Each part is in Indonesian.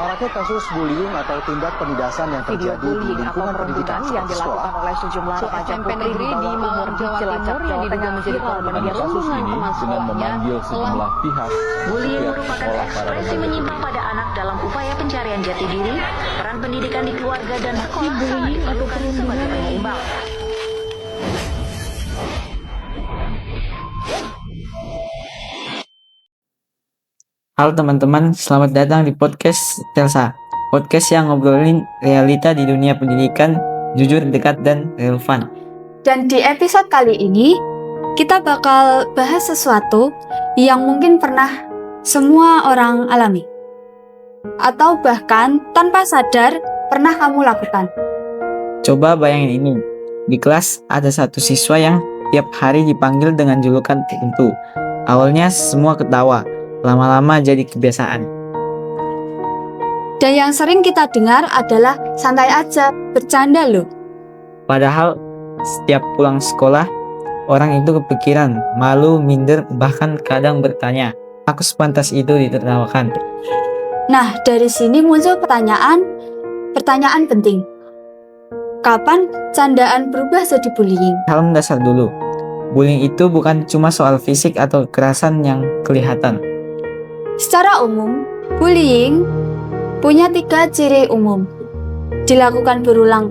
Maraknya kasus bullying atau tindak penindasan yang terjadi di lingkungan pendidikan yang dilakukan oleh sejumlah remaja putri di Malang, Jawa Timur yang diduga menjadi korban kasus ini dengan memanggil sejumlah pihak. Bullying merupakan ekspresi menyimpang pada anak dalam upaya pencarian jati diri, peran pendidikan di keluarga dan sekolah sangat diperlukan sebagai penyeimbang. Halo teman-teman, selamat datang di podcast Telsa. Podcast yang ngobrolin realita di dunia pendidikan, jujur, dekat, dan relevan. Dan di episode kali ini, kita bakal bahas sesuatu yang mungkin pernah semua orang alami. Atau bahkan tanpa sadar pernah kamu lakukan. Coba bayangin ini, di kelas ada satu siswa yang tiap hari dipanggil dengan julukan tertentu. Awalnya semua ketawa, lama-lama jadi kebiasaan. Dan yang sering kita dengar adalah santai aja, bercanda loh. Padahal setiap pulang sekolah, orang itu kepikiran, malu, minder, bahkan kadang bertanya, aku sepantas itu ditertawakan. Nah, dari sini muncul pertanyaan penting. Kapan candaan berubah jadi bullying? Hal mendasar dulu, bullying itu bukan cuma soal fisik atau kekerasan yang kelihatan. Secara umum, bullying punya 3 ciri umum. Dilakukan berulang,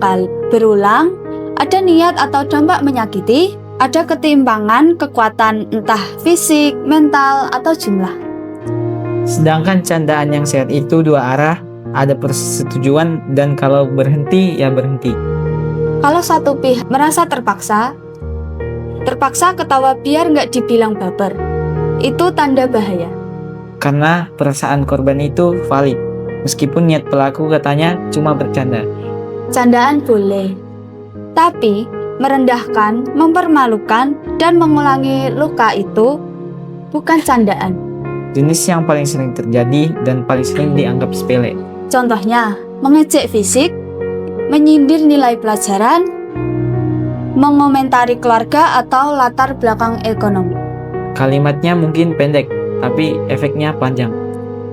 ada niat atau dampak menyakiti, ada ketimpangan kekuatan entah fisik, mental, atau jumlah. Sedangkan candaan yang sehat itu 2 arah, ada persetujuan dan kalau berhenti ya berhenti. Kalau satu pihak merasa terpaksa ketawa biar nggak dibilang baper, itu tanda bahaya. Karena perasaan korban itu valid, meskipun niat pelaku katanya cuma bercanda. Candaan boleh, tapi merendahkan, mempermalukan, dan mengulangi luka itu bukan candaan. Jenis yang paling sering terjadi dan paling sering dianggap sepele. Contohnya, mengejek fisik, menyindir nilai pelajaran, mengomentari keluarga atau latar belakang ekonomi. Kalimatnya mungkin pendek, tapi efeknya panjang.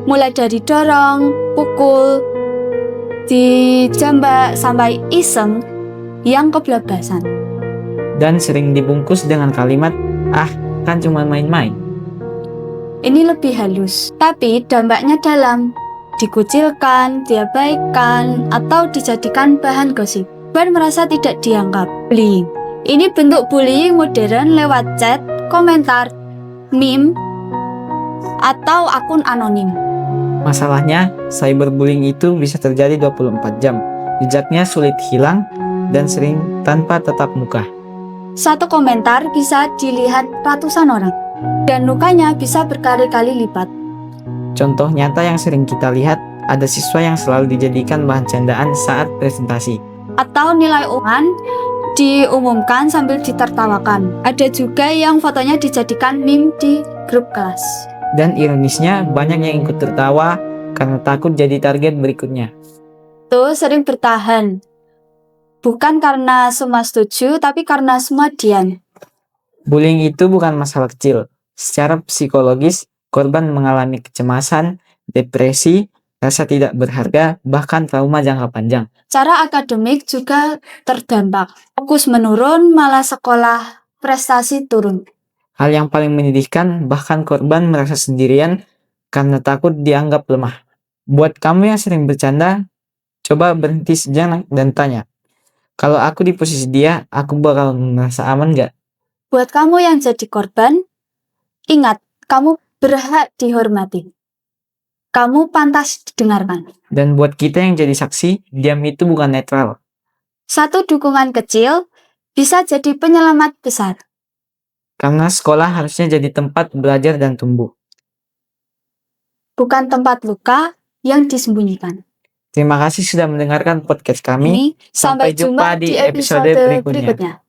Mulai dari dorong, pukul, dijambak, sampai iseng yang kebablasan. Dan sering dibungkus dengan kalimat, kan cuma main-main. Ini lebih halus, tapi dampaknya dalam. Dikucilkan, diabaikan, atau dijadikan bahan gosip. Dan merasa tidak dianggap. Bullying. Ini bentuk bullying modern lewat chat, komentar, meme, atau akun anonim. Masalahnya, cyberbullying itu bisa terjadi 24 jam. Jejaknya sulit hilang dan sering tanpa tatap muka. Satu komentar bisa dilihat ratusan orang, dan lukanya bisa berkali-kali lipat. Contoh nyata yang sering kita lihat, ada siswa yang selalu dijadikan bahan candaan saat presentasi. Atau nilai ulangan diumumkan sambil ditertawakan. Ada juga yang fotonya dijadikan meme di grup kelas. Dan ironisnya, banyak yang ikut tertawa karena takut jadi target berikutnya. Tuh sering bertahan. Bukan karena semua setuju, tapi karena semua diam. Bullying itu bukan masalah kecil. Secara psikologis, korban mengalami kecemasan, depresi, rasa tidak berharga, bahkan trauma jangka panjang. Cara akademik juga terdampak. Fokus menurun, malah sekolah prestasi turun. Hal yang paling menyedihkan, bahkan korban merasa sendirian karena takut dianggap lemah. Buat kamu yang sering bercanda, coba berhenti sejenak dan tanya, kalau aku di posisi dia, aku bakal merasa aman gak? Buat kamu yang jadi korban, ingat, kamu berhak dihormati. Kamu pantas didengarkan. Dan buat kita yang jadi saksi, diam itu bukan netral. Satu dukungan kecil bisa jadi penyelamat besar. Karena sekolah harusnya jadi tempat belajar dan tumbuh. Bukan tempat luka yang disembunyikan. Terima kasih sudah mendengarkan podcast kami. Sampai jumpa di episode berikutnya.